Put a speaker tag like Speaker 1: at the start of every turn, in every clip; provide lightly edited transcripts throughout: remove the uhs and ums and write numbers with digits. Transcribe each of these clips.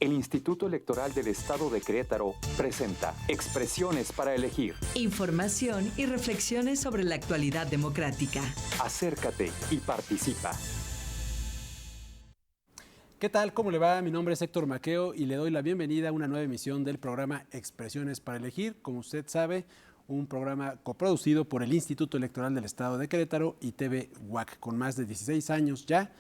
Speaker 1: El Instituto Electoral del Estado de Querétaro presenta Expresiones para elegir.
Speaker 2: Información y reflexiones sobre la actualidad democrática.
Speaker 1: Acércate y participa.
Speaker 3: ¿Qué tal? ¿Cómo le va? Mi nombre es Héctor Maqueo y le doy la bienvenida a una nueva emisión del programa Expresiones para elegir. Como usted sabe, un programa coproducido por el Instituto Electoral del Estado de Querétaro y TV UAC, con más de 16 años ya,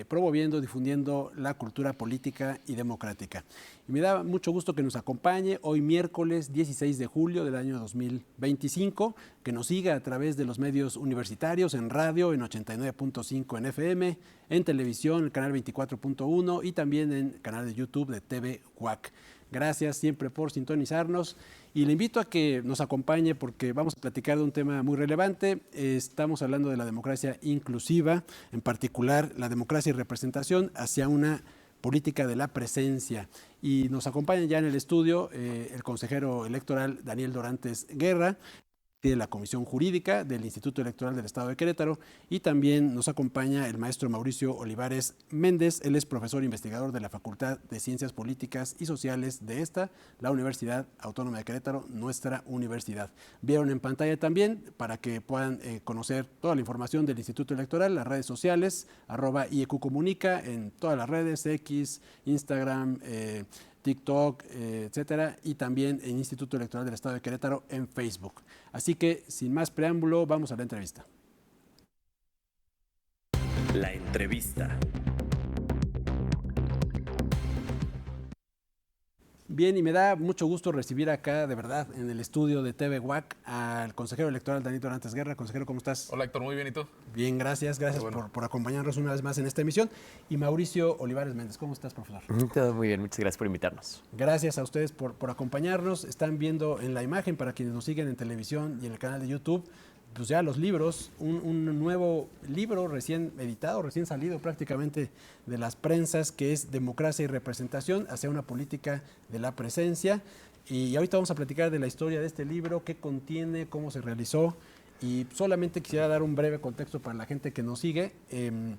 Speaker 3: promoviendo, difundiendo la cultura política y democrática. Y me da mucho gusto que nos acompañe hoy miércoles 16 de julio del año 2025, que nos siga a través de los medios universitarios, en radio, en 89.5 en FM, en televisión, el canal 24.1 y también en el canal de YouTube de TV UAC. Gracias siempre por sintonizarnos y le invito a que nos acompañe porque vamos a platicar de un tema muy relevante. Estamos hablando de la democracia inclusiva, en particular la democracia y representación hacia una política de la presencia. Y nos acompaña ya en el estudio el consejero electoral Daniel Dorantes Guerra, de la Comisión Jurídica del Instituto Electoral del Estado de Querétaro, y también nos acompaña el maestro Mauricio Olivares Méndez. Él es profesor investigador de la Facultad de Ciencias Políticas y Sociales de la Universidad Autónoma de Querétaro, nuestra universidad. Vieron en pantalla también, para que puedan conocer toda la información del Instituto Electoral, las redes sociales, @IEQ Comunica, en todas las redes, X, Instagram, TikTok, etcétera, y también en Instituto Electoral del Estado de Querétaro en Facebook. Así que, sin más preámbulo, vamos a la entrevista.
Speaker 4: La entrevista.
Speaker 3: Bien, y me da mucho gusto recibir acá, de verdad, en el estudio de TV UAC, al consejero electoral Daniel Dorantes Guerra. Consejero, ¿cómo estás?
Speaker 5: Hola, Héctor, muy bien, ¿y tú?
Speaker 3: Bien, gracias por acompañarnos una vez más en esta emisión. Y Mauricio Olivares Méndez, ¿cómo estás, profesor?
Speaker 4: Todo muy bien, muchas gracias por invitarnos.
Speaker 3: Gracias a ustedes por acompañarnos. Están viendo en la imagen, para quienes nos siguen en televisión y en el canal de YouTube, pues ya los libros, un nuevo libro recién editado, recién salido prácticamente de las prensas, que es Democracia y Representación hacia una política de la presencia. Y ahorita vamos a platicar de la historia de este libro, qué contiene, cómo se realizó, y solamente quisiera dar un breve contexto para la gente que nos sigue. En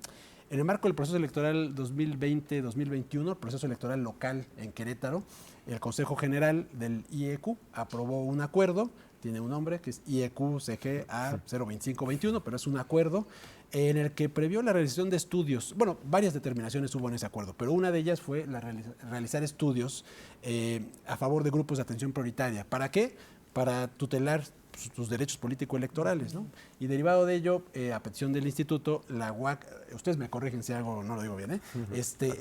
Speaker 3: el marco del proceso electoral 2020-2021, el proceso electoral local en Querétaro, el Consejo General del IEQ aprobó un acuerdo, tiene un nombre que es IEQ-CG-A 02521, pero es un acuerdo en el que previó la realización de estudios. Bueno, varias determinaciones hubo en ese acuerdo, pero una de ellas fue realizar estudios a favor de grupos de atención prioritaria. ¿Para qué? Para tutelar sus derechos político-electorales, ¿no? Y derivado de ello, a petición del instituto, la UAC, ustedes me corrigen si algo no lo digo bien,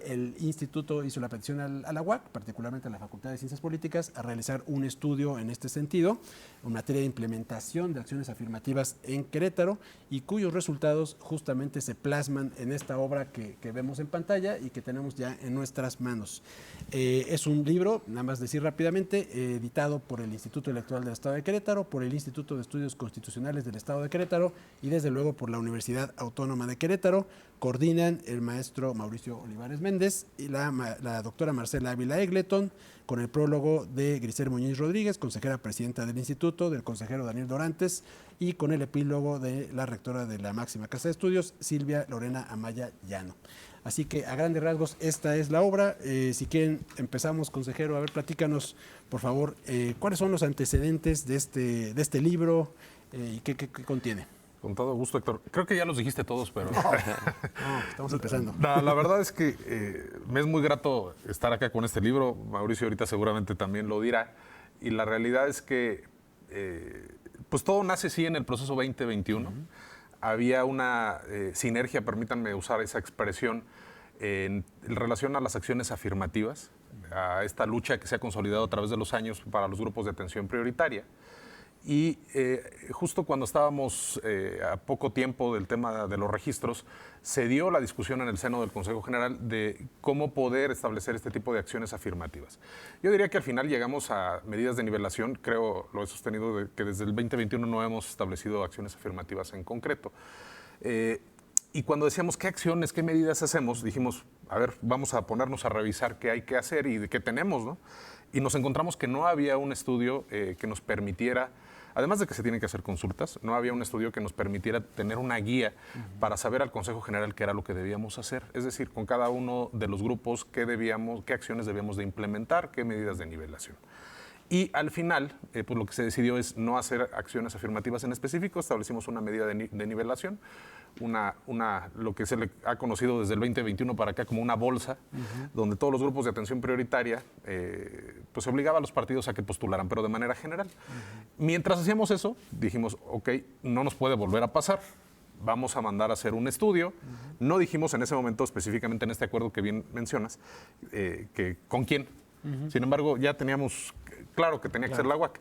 Speaker 3: el instituto hizo la petición a la UAC, particularmente a la Facultad de Ciencias Políticas, a realizar un estudio en este sentido, en materia de implementación de acciones afirmativas en Querétaro, y cuyos resultados justamente se plasman en esta obra que vemos en pantalla y que tenemos ya en nuestras manos. Es un libro, nada más decir rápidamente, editado por el Instituto Electoral del Estado de Querétaro, por el Instituto de Estudios Constitucionales del Estado de Querétaro y desde luego por la Universidad Autónoma de Querétaro. Coordinan el maestro Mauricio Olivares Méndez y la doctora Marcela Ávila Egleton, con el prólogo de Grisel Muñiz Rodríguez, consejera presidenta del instituto, del consejero Daniel Dorantes, y con el epílogo de la rectora de la máxima casa de estudios, Silvia Lorena Amaya Llano. Así que, a grandes rasgos, esta es la obra. Si quieren, empezamos, consejero. A ver, platícanos, por favor, cuáles son los antecedentes de este libro y qué contiene.
Speaker 5: Con todo gusto, Héctor. Creo que ya los dijiste todos, pero...
Speaker 3: No, estamos empezando.
Speaker 5: La verdad es que me es muy grato estar acá con este libro. Mauricio ahorita seguramente también lo dirá. Y la realidad es que pues todo nace, sí, en el proceso 2021. Había una sinergia, permítanme usar esa expresión, en relación a las acciones afirmativas, a esta lucha que se ha consolidado a través de los años para los grupos de atención prioritaria. Y justo cuando estábamos a poco tiempo del tema de los registros, se dio la discusión en el seno del Consejo General de cómo poder establecer este tipo de acciones afirmativas. Yo diría que al final llegamos a medidas de nivelación. Creo, lo he sostenido, que desde el 2021 no hemos establecido acciones afirmativas en concreto. Y cuando decíamos qué acciones, qué medidas hacemos, dijimos, a ver, vamos a ponernos a revisar qué hay que hacer y de qué tenemos, ¿no? Y nos encontramos que no había un estudio que nos permitiera además de que se tienen que hacer consultas, no había un estudio que nos permitiera tener una guía para saber al Consejo General qué era lo que debíamos hacer. Es decir, con cada uno de los grupos qué acciones debíamos de implementar, qué medidas de nivelación. Y al final, pues lo que se decidió es no hacer acciones afirmativas en específico, establecimos una medida de nivelación, lo que se le ha conocido desde el 2021 para acá como una bolsa, donde todos los grupos de atención prioritaria, pues obligaba a los partidos a que postularan, pero de manera general. Mientras hacíamos eso, dijimos, ok, no nos puede volver a pasar. Vamos a mandar a hacer un estudio. No dijimos en ese momento, específicamente en este acuerdo que bien mencionas, que con quién. Sin embargo, ya teníamos claro que tenía que ser la UAC.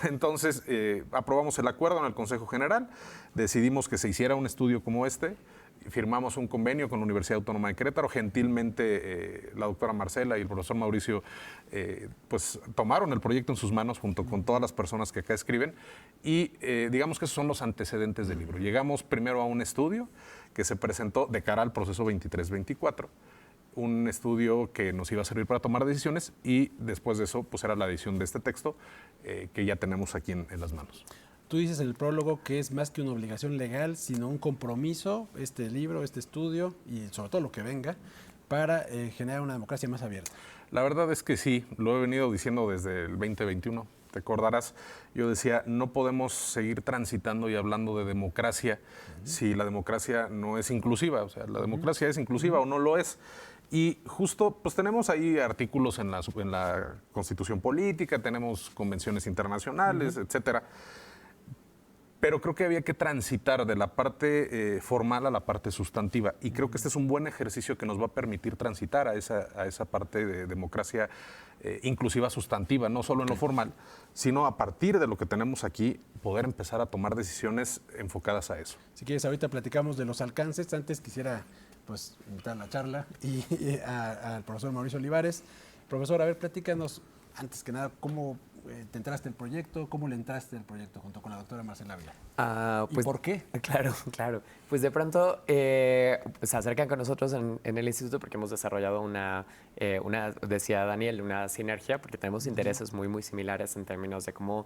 Speaker 5: Entonces, aprobamos el acuerdo en el Consejo General, decidimos que se hiciera un estudio como este, firmamos un convenio con la Universidad Autónoma de Querétaro. Gentilmente, la doctora Marcela y el profesor Mauricio pues tomaron el proyecto en sus manos junto con todas las personas que acá escriben y digamos que esos son los antecedentes del libro. Llegamos primero a un estudio que se presentó de cara al proceso 23-24, un estudio que nos iba a servir para tomar decisiones y después de eso pues era la edición de este texto que ya tenemos aquí en las manos.
Speaker 3: Tú dices en el prólogo que es más que una obligación legal, sino un compromiso, este libro, este estudio y sobre todo lo que venga, para generar una democracia más abierta.
Speaker 5: La verdad es que sí, lo he venido diciendo desde el 2021. Te acordarás, yo decía, no podemos seguir transitando y hablando de democracia si la democracia no es inclusiva. O sea, la democracia es inclusiva o no lo es. Y justo, pues tenemos ahí artículos en la Constitución Política, tenemos convenciones internacionales, etcétera. Pero creo que había que transitar de la parte formal a la parte sustantiva. Y creo que este es un buen ejercicio que nos va a permitir transitar a esa parte de democracia inclusiva sustantiva, no solo en lo formal, sino a partir de lo que tenemos aquí, poder empezar a tomar decisiones enfocadas a eso.
Speaker 3: Si quieres, ahorita platicamos de los alcances. Antes quisiera pues invitar a la charla y al profesor Mauricio Olivares. Profesor, a ver, platícanos, antes que nada, ¿cómo te entraste al proyecto? ¿Cómo le entraste al proyecto junto con la doctora Marcela Ávila?
Speaker 4: Pues,
Speaker 3: ¿Y por qué?
Speaker 4: Claro. Pues de pronto se acercan con nosotros en el instituto porque hemos desarrollado decía Daniel, una sinergia, porque tenemos intereses muy similares en términos de cómo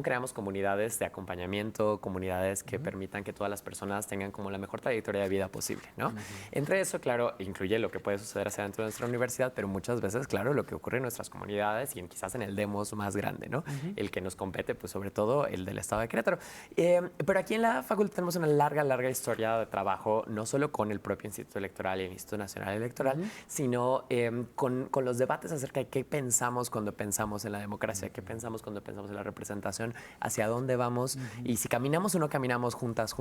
Speaker 4: creamos comunidades de acompañamiento, comunidades que permitan que todas las personas tengan como la mejor trayectoria de vida posible, ¿no? Entre eso, claro, incluye lo que puede suceder hacia dentro de nuestra universidad, pero muchas veces, claro, lo que ocurre en nuestras comunidades y quizás en el demos más grande, ¿no? El que nos compete, pues sobre todo el del Estado de Querétaro. Pero aquí en la facultad tenemos una larga historia de trabajo, no solo con el propio Instituto Electoral y el Instituto Nacional Electoral, sino con los debates acerca de qué pensamos cuando pensamos en la democracia, qué pensamos cuando pensamos en la representación, hacia dónde vamos y si caminamos o no caminamos juntos,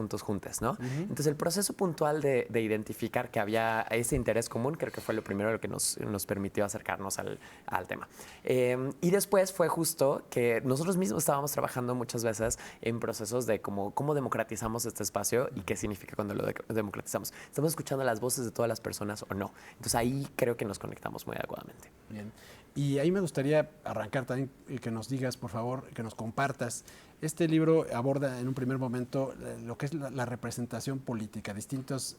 Speaker 4: ¿no? Entonces, el proceso puntual de identificar que había ese interés común, creo que fue lo primero que nos permitió acercarnos al tema. Y después fue justo que nosotros mismos estábamos trabajando muchas veces en procesos de cómo democratizamos este espacio y qué significa cuando lo democratizamos. ¿Estamos escuchando las voces de todas las personas o no? Entonces ahí creo que nos conectamos muy adecuadamente.
Speaker 3: Bien. Y ahí me gustaría arrancar también que nos digas, por favor, que nos compartas. Este libro aborda en un primer momento lo que es la representación política, distintos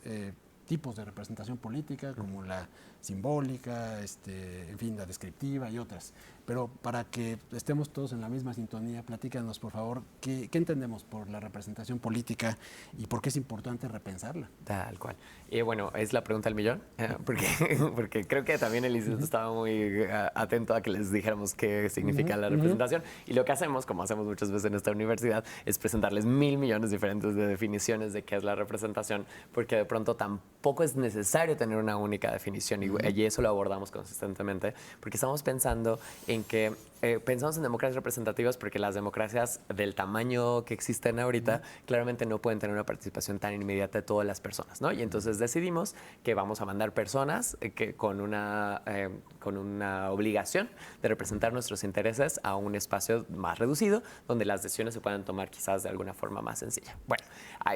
Speaker 3: tipos de representación política, como la simbólica, en fin, la descriptiva y otras. Pero para que estemos todos en la misma sintonía, platícanos, por favor, ¿qué entendemos por la representación política y por qué es importante repensarla?
Speaker 4: Tal cual. Y bueno, es la pregunta del millón, porque creo que también el instituto estaba muy atento a que les dijéramos qué significa la representación. Y lo que hacemos, como hacemos muchas veces en esta universidad, es presentarles 1,000 millones diferentes de definiciones de qué es la representación, porque de pronto tampoco es necesario tener una única definición. Y eso lo abordamos consistentemente, porque estamos pensando en que pensamos en democracias representativas porque las democracias del tamaño que existen ahorita claramente no pueden tener una participación tan inmediata de todas las personas, ¿no? Y entonces decidimos que vamos a mandar personas con una obligación de representar nuestros intereses a un espacio más reducido donde las decisiones se puedan tomar quizás de alguna forma más sencilla. Bueno,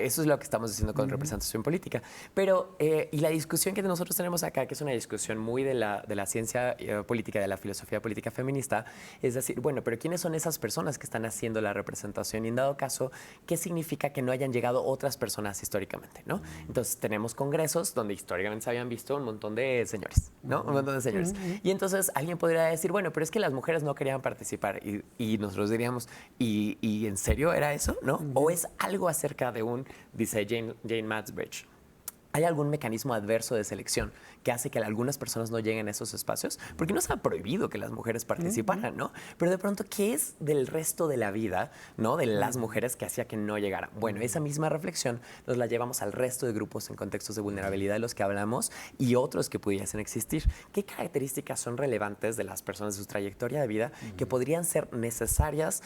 Speaker 4: eso es lo que estamos diciendo con representación política. Pero y la discusión que nosotros tenemos acá, que es una discusión muy de la ciencia política, de la filosofía política feminista, es decir, bueno, pero ¿quiénes son esas personas que están haciendo la representación? Y en dado caso, ¿qué significa que no hayan llegado otras personas históricamente, ¿no? Entonces tenemos congresos donde históricamente se habían visto un montón de señores, ¿no? Un montón de señores. Y entonces alguien podría decir, bueno, pero es que las mujeres no querían participar. Y nosotros diríamos, ¿y en serio era eso, no? ¿O es algo acerca de dice Jane Madsbridge, ¿hay algún mecanismo adverso de selección que hace que algunas personas no lleguen a esos espacios? Porque no se ha prohibido que las mujeres participaran, ¿no? Pero de pronto, ¿qué es del resto de la vida, ¿no? De las mujeres que hacía que no llegaran? Bueno, esa misma reflexión nos la llevamos al resto de grupos en contextos de vulnerabilidad de los que hablamos y otros que pudiesen existir. ¿Qué características son relevantes de las personas de su trayectoria de vida que podrían ser necesarias?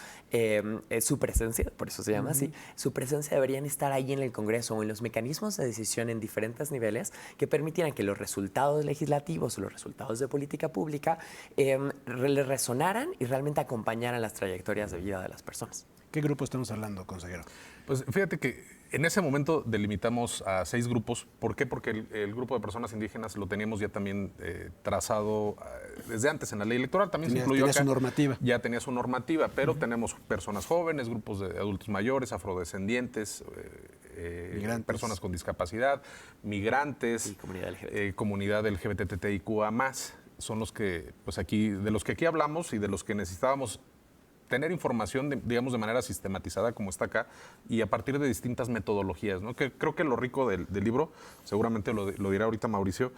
Speaker 4: Su presencia, por eso se llama así, su presencia deberían estar ahí en el Congreso o en los mecanismos de decisión en diferentes niveles que permitieran que los resultados legislativos o los resultados de política pública le resonaran y realmente acompañaran las trayectorias de vida de las personas.
Speaker 3: ¿Qué grupo estamos hablando, consejero?
Speaker 5: Pues fíjate que en ese momento delimitamos a 6 grupos. ¿Por qué? Porque el grupo de personas indígenas lo teníamos ya también trazado desde antes en la ley electoral. También se incluyó acá.
Speaker 3: Su normativa.
Speaker 5: Ya tenía su normativa, pero tenemos personas jóvenes, grupos de adultos mayores, afrodescendientes, personas con discapacidad, migrantes,
Speaker 4: y comunidad
Speaker 5: comunidad LGBTTIQA+. Son los que, pues aquí, de los que aquí hablamos y de los que necesitábamos tener información, digamos, de manera sistematizada, como está acá, y a partir de distintas metodologías, ¿no? Que creo que lo rico del libro, seguramente lo dirá ahorita Mauricio,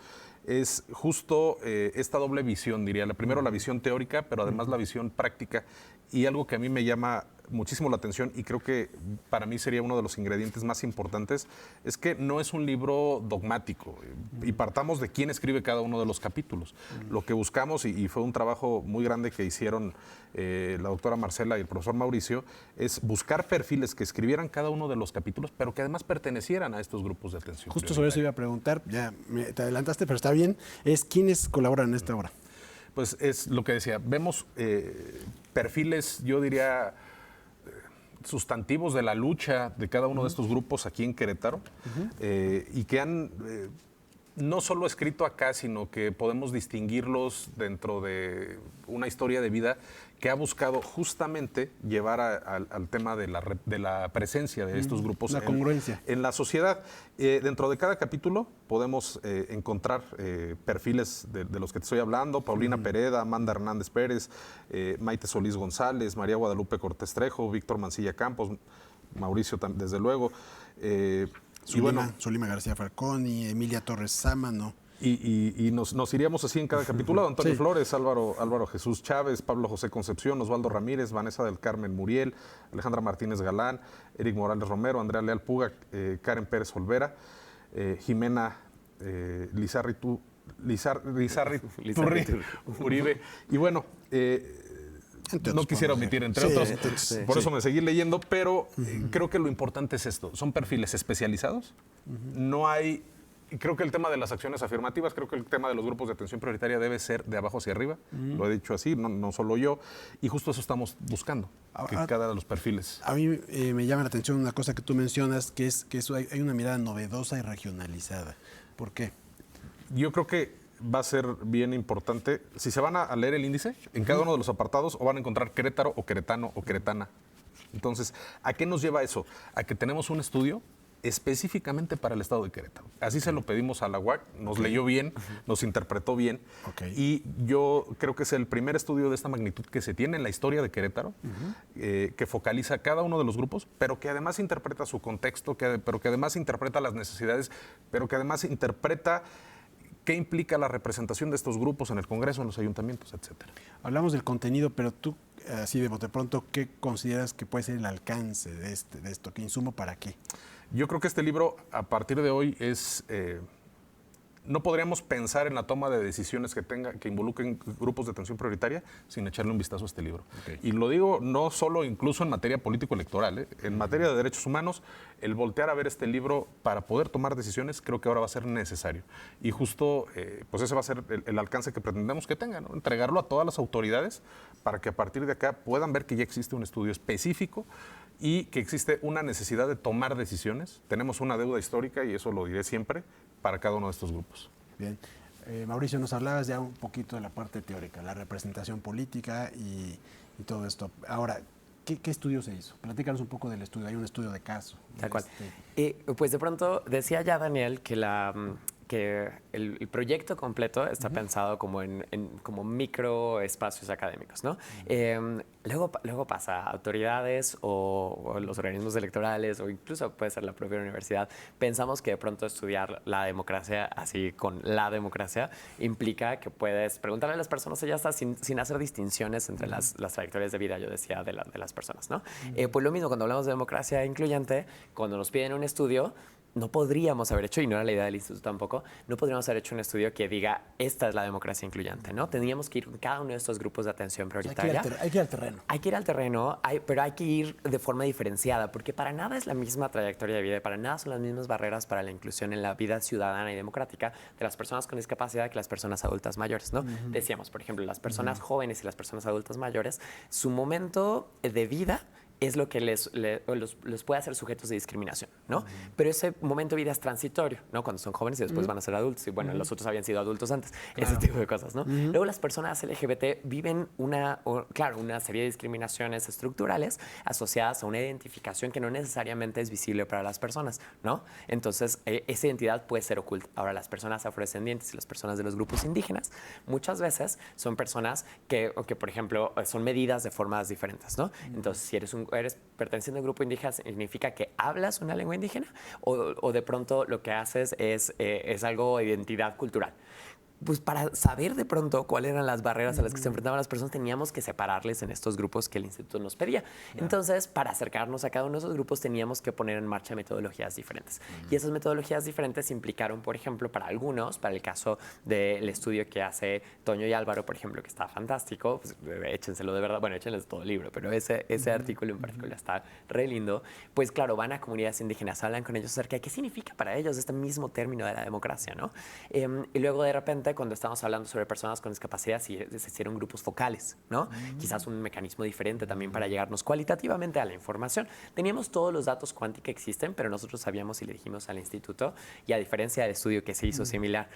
Speaker 5: es justo esta doble visión, diría. Primero la visión teórica, pero además la visión práctica. Y algo que a mí me llama muchísimo la atención y creo que para mí sería uno de los ingredientes más importantes, es que no es un libro dogmático y partamos de quién escribe cada uno de los capítulos. Lo que buscamos, y fue un trabajo muy grande que hicieron la doctora Marcela y el profesor Mauricio, es buscar perfiles que escribieran cada uno de los capítulos, pero que además pertenecieran a estos grupos de atención.
Speaker 3: Justo sobre eso iba a preguntar, ya te adelantaste, pero está bien, es quiénes colaboran en esta obra.
Speaker 5: Pues es lo que decía, vemos perfiles, yo diría, sustantivos de la lucha de cada uno de estos grupos aquí en Querétaro, y que han no solo escrito acá, sino que podemos distinguirlos dentro de una historia de vida que ha buscado justamente llevar al tema de la presencia de estos grupos
Speaker 3: la congruencia
Speaker 5: en la sociedad. Dentro de cada capítulo podemos encontrar perfiles de los que te estoy hablando: Paulina Pereda, Amanda Hernández Pérez, Maite Solís González, María Guadalupe Cortés Trejo, Víctor Mancilla Campos, Mauricio, desde luego.
Speaker 3: Zulima García Falconi, Emilia Torres Sámano.
Speaker 5: Y nos iríamos así en cada capítulo: Antonio Flores, Álvaro Jesús Chávez, Pablo José Concepción, Osvaldo Ramírez, Vanessa del Carmen Muriel, Alejandra Martínez Galán, Eric Morales Romero, Andrea Leal Puga, Karen Pérez Olvera, Jimena Lizarri Uribe. Y bueno, no quisiera omitir, entre otros, por eso me seguí leyendo, pero creo que lo importante es esto: son perfiles especializados, no hay. Creo que el tema de las acciones afirmativas, creo que el tema de los grupos de atención prioritaria debe ser de abajo hacia arriba, lo he dicho así, no solo yo, y justo eso estamos buscando, que cada de los perfiles.
Speaker 3: A mí me llama la atención una cosa que tú mencionas, que es que hay una mirada novedosa y regionalizada. ¿Por qué?
Speaker 5: Yo creo que va a ser bien importante, si se van a leer el índice, en cada uno de los apartados o van a encontrar Querétaro o queretano o queretana. Entonces, ¿a qué nos lleva eso? A que tenemos un estudio específicamente para el estado de Querétaro. Así se lo pedimos a la UAC, nos leyó bien, nos interpretó bien, y yo creo que es el primer estudio de esta magnitud que se tiene en la historia de Querétaro, que focaliza cada uno de los grupos, pero que además interpreta su contexto, pero que además interpreta las necesidades, pero que además interpreta qué implica la representación de estos grupos en el Congreso, en los ayuntamientos, etcétera.
Speaker 3: Hablamos del contenido, pero tú, así de bote pronto, ¿qué consideras que puede ser el alcance de esto? ¿Qué insumo para qué?
Speaker 5: Yo creo que este libro, a partir de hoy, no podríamos pensar en la toma de decisiones que involucren grupos de atención prioritaria sin echarle un vistazo a este libro. Y lo digo no solo incluso en materia político-electoral, en materia de derechos humanos, el voltear a ver este libro para poder tomar decisiones creo que ahora va a ser necesario. Y justo, pues ese va a ser el alcance que pretendemos que tenga, ¿no? Entregarlo a todas las autoridades para que a partir de acá puedan ver que ya existe un estudio específico y que existe una necesidad de tomar decisiones. Tenemos una deuda histórica, y eso lo diré siempre, para cada uno de estos grupos.
Speaker 3: Bien. Mauricio, nos hablabas ya un poquito de la parte teórica, la representación política y todo esto. Ahora, ¿qué estudio se hizo? Platícanos un poco del estudio. Hay un estudio de caso.
Speaker 4: Tal cual. Pues de pronto decía ya Daniel que el proyecto completo está pensado como en como micro espacios académicos, ¿no? Luego pasa a autoridades o los organismos electorales o incluso puede ser la propia universidad. Pensamos que de pronto estudiar la democracia así con la democracia implica que puedes preguntarle a las personas y ya está sin hacer distinciones entre las trayectorias de vida, yo decía, de las personas, ¿no? Pues lo mismo cuando hablamos de democracia incluyente, cuando nos piden un estudio, no podríamos haber hecho, y no era la idea del instituto tampoco, no podríamos haber hecho un estudio que diga, esta es la democracia incluyente, ¿no? Tendríamos que ir con cada uno de estos grupos de atención prioritaria.
Speaker 3: Hay que ir al terreno.
Speaker 4: Hay que ir al terreno, pero hay que ir de forma diferenciada, porque para nada es la misma trayectoria de vida, y para nada son las mismas barreras para la inclusión en la vida ciudadana y democrática de las personas con discapacidad que las personas adultas mayores, ¿no? Decíamos, por ejemplo, las personas jóvenes y las personas adultas mayores, su momento de vida es lo que les puede hacer sujetos de discriminación, ¿no? Pero ese momento de vida es transitorio, ¿no? Cuando son jóvenes y después van a ser adultos. Y bueno, los otros habían sido adultos antes. Claro. Ese tipo de cosas, ¿no? Luego las personas LGBT viven una serie de discriminaciones estructurales asociadas a una identificación que no necesariamente es visible para las personas, ¿no? Entonces, esa identidad puede ser oculta. Ahora, las personas afrodescendientes y las personas de los grupos indígenas muchas veces son personas que por ejemplo, son medidas de formas diferentes, ¿no? Entonces, si eres perteneciente a un grupo indígena, significa que hablas una lengua indígena o de pronto lo que haces es algo de identidad cultural. Pues para saber de pronto cuáles eran las barreras a las que se enfrentaban las personas, teníamos que separarles en estos grupos que el instituto nos pedía. Entonces, para acercarnos a cada uno de esos grupos, teníamos que poner en marcha metodologías diferentes. Y esas metodologías diferentes implicaron, por ejemplo, para algunos, para el caso del estudio que hace Toño y Álvaro, por ejemplo, que está fantástico, pues, échenselo de verdad, bueno, échenles todo el libro, pero ese artículo en particular está re lindo. Pues claro, van a comunidades indígenas, hablan con ellos acerca de qué significa para ellos este mismo término de la democracia, ¿no? Y luego de repente, cuando estamos hablando sobre personas con discapacidad, se hicieron grupos focales, ¿no? Quizás un mecanismo diferente también para llegarnos cualitativamente a la información. Teníamos todos los datos cuanti que existen, pero nosotros sabíamos y le dijimos al instituto, y a diferencia del estudio que se hizo similar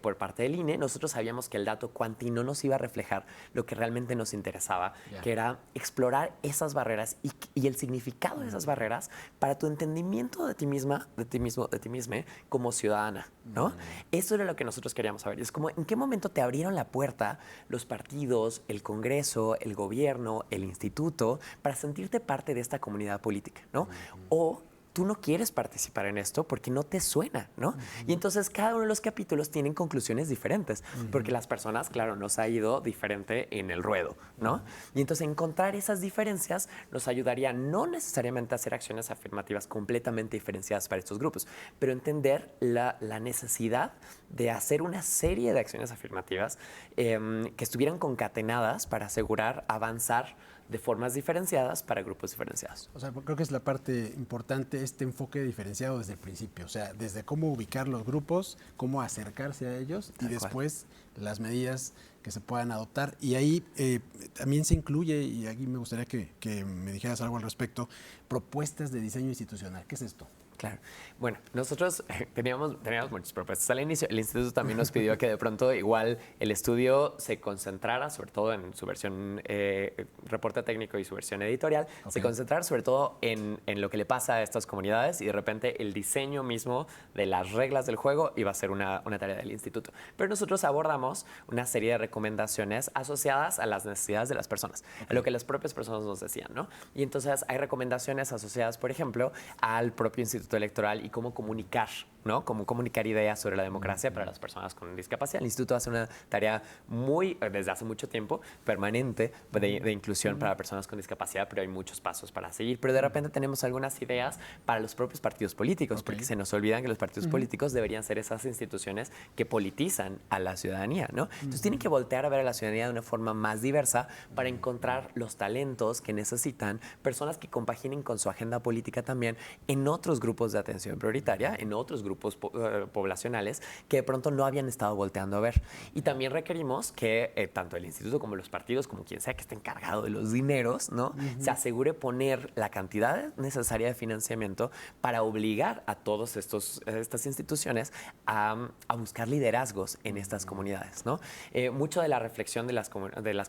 Speaker 4: por parte del INE, nosotros sabíamos que el dato cuanti no nos iba a reflejar lo que realmente nos interesaba, que era explorar esas barreras y el significado de esas barreras para tu entendimiento de ti misma, de ti mismo, de ti misma como ciudadana, ¿no? Eso era lo que nosotros queríamos saber. Es como, ¿en qué momento te abrieron la puerta los partidos, el Congreso, el gobierno, el instituto, para sentirte parte de esta comunidad política, ¿no? O tú no quieres participar en esto porque no te suena, ¿no? Y entonces cada uno de los capítulos tienen conclusiones diferentes, porque las personas, claro, nos ha ido diferente en el ruedo, ¿no? Y entonces encontrar esas diferencias nos ayudaría no necesariamente a hacer acciones afirmativas completamente diferenciadas para estos grupos, pero entender la necesidad de hacer una serie de acciones afirmativas que estuvieran concatenadas para asegurar avanzar de formas diferenciadas para grupos diferenciados.
Speaker 3: O sea, creo que es la parte importante, este enfoque diferenciado desde el principio, o sea, desde cómo ubicar los grupos, cómo acercarse a ellos y después las medidas que se puedan adoptar. Y ahí también se incluye, y aquí me gustaría que me dijeras algo al respecto, propuestas de diseño institucional. ¿Qué es esto?
Speaker 4: Claro. Bueno, nosotros teníamos muchas propuestas al inicio. El instituto también nos pidió que de pronto igual el estudio se concentrara, sobre todo en su versión reporte técnico y su versión editorial, se concentrara sobre todo en lo que le pasa a estas comunidades y de repente el diseño mismo de las reglas del juego iba a ser una tarea del instituto. Pero nosotros abordamos una serie de recomendaciones asociadas a las necesidades de las personas, a lo que las propias personas nos decían, ¿no? Y entonces hay recomendaciones asociadas, por ejemplo, al propio instituto electoral y cómo comunicar, ¿no? Cómo comunicar ideas sobre la democracia para las personas con discapacidad. El instituto hace una tarea desde hace mucho tiempo, permanente de inclusión para personas con discapacidad, pero hay muchos pasos para seguir. Pero de repente tenemos algunas ideas para los propios partidos políticos, porque se nos olvidan que los partidos políticos deberían ser esas instituciones que politizan a la ciudadanía, ¿no? Entonces tienen que voltear a ver a la ciudadanía de una forma más diversa para encontrar los talentos que necesitan, personas que compaginen con su agenda política también en otros grupos de atención prioritaria, en otros grupos grupos poblacionales que de pronto no habían estado volteando a ver. Y también requerimos que tanto el instituto como los partidos, como quien sea que esté encargado de los dineros, ¿no? Se asegure poner la cantidad necesaria de financiamiento para obligar a todas estas instituciones a buscar liderazgos en estas comunidades, ¿no? Mucho de la reflexión de las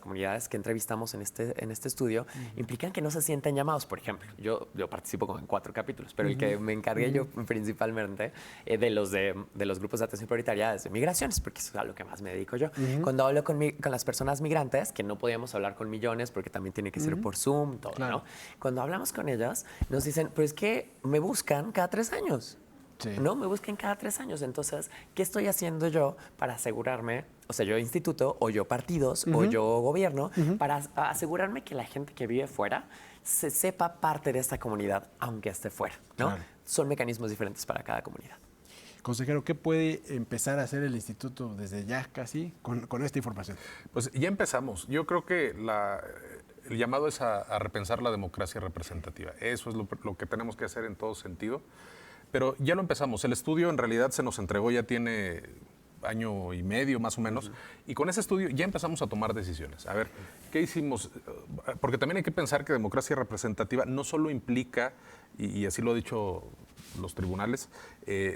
Speaker 4: comunidades que entrevistamos en este estudio implican que no se sienten llamados. Por ejemplo, yo participo como en 4 capítulos, pero el que me encargué yo principalmente de los grupos de atención prioritaria es de migraciones, porque eso es a lo que más me dedico yo. Cuando hablo con las personas migrantes, que no podíamos hablar con millones porque también tiene que ser por Zoom, todo, claro, ¿no? Cuando hablamos con ellas, nos dicen, pues que me buscan cada 3 años. Sí. No, me buscan cada 3 años. Entonces, ¿qué estoy haciendo yo para asegurarme, o sea, yo instituto, o yo partidos, o yo gobierno, para asegurarme que la gente que vive fuera se sepa parte de esta comunidad, aunque esté fuera, ¿no? Claro. Son mecanismos diferentes para cada comunidad.
Speaker 3: Consejero, ¿qué puede empezar a hacer el instituto desde ya casi con esta información?
Speaker 5: Pues ya empezamos. Yo creo que el llamado es a repensar la democracia representativa. Eso es lo que tenemos que hacer en todo sentido. Pero ya lo empezamos. El estudio en realidad se nos entregó, ya tiene 1 año y medio más o menos, y con ese estudio ya empezamos a tomar decisiones. A ver, ¿qué hicimos? Porque también hay que pensar que democracia representativa no solo implica, y así lo han dicho los tribunales,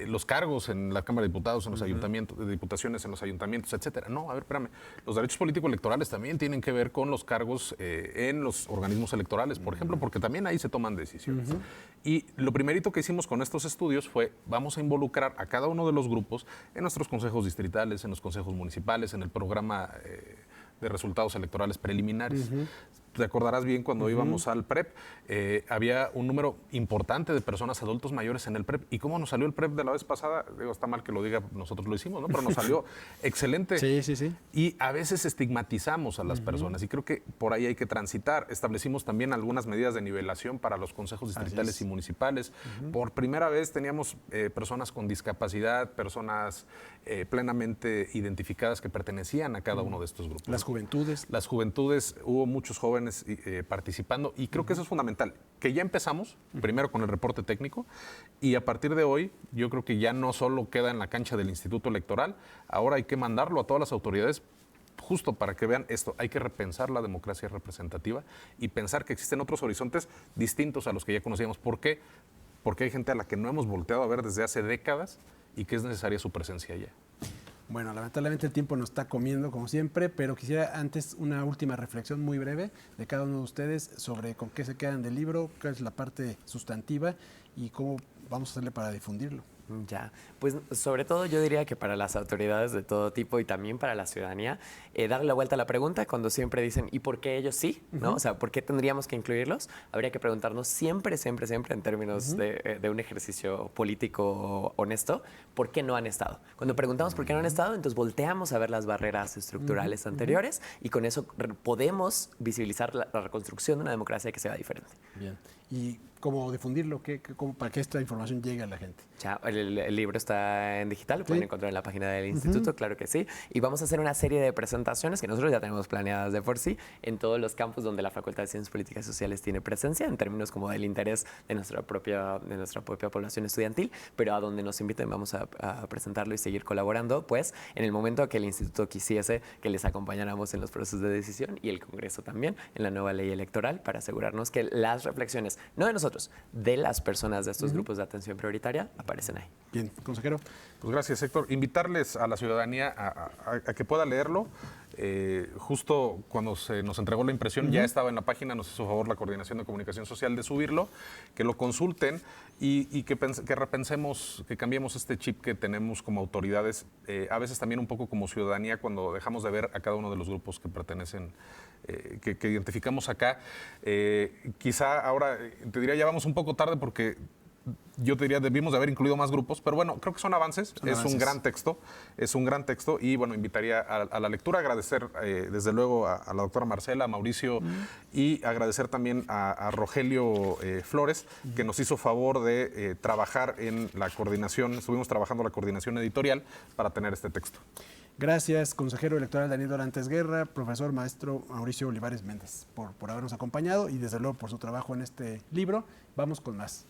Speaker 5: los cargos en la Cámara de Diputados, en los ayuntamientos, de diputaciones en los ayuntamientos, etcétera. No, a ver, espérame. Los derechos políticos electorales también tienen que ver con los cargos en los organismos electorales, por ejemplo, porque también ahí se toman decisiones. Y lo primerito que hicimos con estos estudios fue, vamos a involucrar a cada uno de los grupos en nuestros consejos distritales, en los consejos municipales, en el programa de resultados electorales preliminares. Te acordarás bien cuando íbamos al PREP, había un número importante de personas adultos mayores en el PREP. ¿Y cómo nos salió el PREP de la vez pasada? Digo, está mal que lo diga, nosotros lo hicimos, ¿no? Pero nos salió excelente.
Speaker 3: Sí.
Speaker 5: Y a veces estigmatizamos a las personas y creo que por ahí hay que transitar. Establecimos también algunas medidas de nivelación para los consejos distritales y municipales. Por primera vez teníamos personas con discapacidad, personas plenamente identificadas que pertenecían a cada uno de estos grupos.
Speaker 3: Las juventudes.
Speaker 5: Las juventudes, hubo muchos jóvenes participando y creo que eso es fundamental, que ya empezamos primero con el reporte técnico y a partir de hoy yo creo que ya no solo queda en la cancha del Instituto Electoral, ahora hay que mandarlo a todas las autoridades justo para que vean esto. Hay que repensar la democracia representativa y pensar que existen otros horizontes distintos a los que ya conocíamos. ¿Por qué? Porque hay gente a la que no hemos volteado a ver desde hace décadas y que es necesaria su presencia allá.
Speaker 3: Bueno, lamentablemente el tiempo nos está comiendo como siempre, pero quisiera antes una última reflexión muy breve de cada uno de ustedes sobre con qué se quedan del libro, cuál es la parte sustantiva y cómo vamos a hacerle para difundirlo.
Speaker 4: Ya, pues sobre todo yo diría que para las autoridades de todo tipo y también para la ciudadanía, darle la vuelta a la pregunta cuando siempre dicen ¿y por qué ellos sí? ¿No? O sea, ¿por qué tendríamos que incluirlos? Habría que preguntarnos siempre en términos de un ejercicio político honesto, ¿por qué no han estado? Cuando preguntamos por qué no han estado, entonces volteamos a ver las barreras estructurales anteriores y con eso podemos visibilizar la reconstrucción de una democracia que sea diferente.
Speaker 3: Bien. ¿Y cómo difundirlo? Para que esta información llegue a la gente?
Speaker 4: Ya, el libro está en digital, lo pueden encontrar en la página del instituto, claro que sí. Y vamos a hacer una serie de presentaciones que nosotros ya tenemos planeadas de por sí en todos los campus donde la Facultad de Ciencias Políticas y Sociales tiene presencia, en términos como del interés de nuestra propia población estudiantil, pero a donde nos inviten vamos a presentarlo y seguir colaborando, pues en el momento que el instituto quisiese que les acompañáramos en los procesos de decisión y el Congreso también en la nueva ley electoral para asegurarnos que las reflexiones, no de nosotros, de las personas de estos grupos de atención prioritaria aparecen ahí.
Speaker 3: Bien, consejero.
Speaker 5: Pues gracias, Héctor. Invitarles a la ciudadanía a que pueda leerlo. Justo cuando se nos entregó la impresión, ya estaba en la página, nos hizo favor la Coordinación de Comunicación Social de subirlo, que lo consulten y que repensemos, que cambiemos este chip que tenemos como autoridades, a veces también un poco como ciudadanía, cuando dejamos de ver a cada uno de los grupos que pertenecen, que identificamos acá. Quizá ahora, te diría, ya vamos un poco tarde porque yo te diría, debimos de haber incluido más grupos, pero bueno, creo que son avances, un gran texto y bueno, invitaría a la lectura, agradecer desde luego a la doctora Marcela, a Mauricio y agradecer también a Rogelio Flores, que nos hizo favor de trabajar en la coordinación, estuvimos trabajando la coordinación editorial para tener este texto.
Speaker 3: Gracias, consejero electoral Daniel Dorantes Guerra, profesor maestro Mauricio Olivares Méndez, por habernos acompañado y desde luego por su trabajo en este libro. Vamos con más.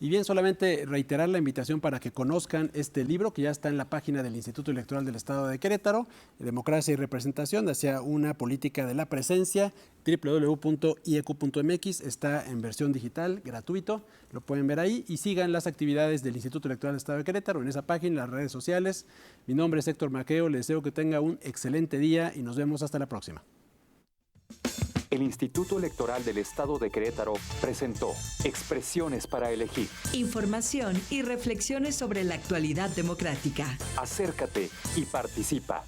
Speaker 3: Y bien, solamente reiterar la invitación para que conozcan este libro que ya está en la página del Instituto Electoral del Estado de Querétaro, Democracia y Representación hacia una política de la presencia, www.iecu.mx, está en versión digital, gratuito, lo pueden ver ahí y sigan las actividades del Instituto Electoral del Estado de Querétaro en esa página, en las redes sociales. Mi nombre es Héctor Maqueo, les deseo que tenga un excelente día y nos vemos hasta la próxima.
Speaker 1: El Instituto Electoral del Estado de Querétaro presentó Expresiones para elegir.
Speaker 2: Información y reflexiones sobre la actualidad democrática.
Speaker 1: Acércate y participa.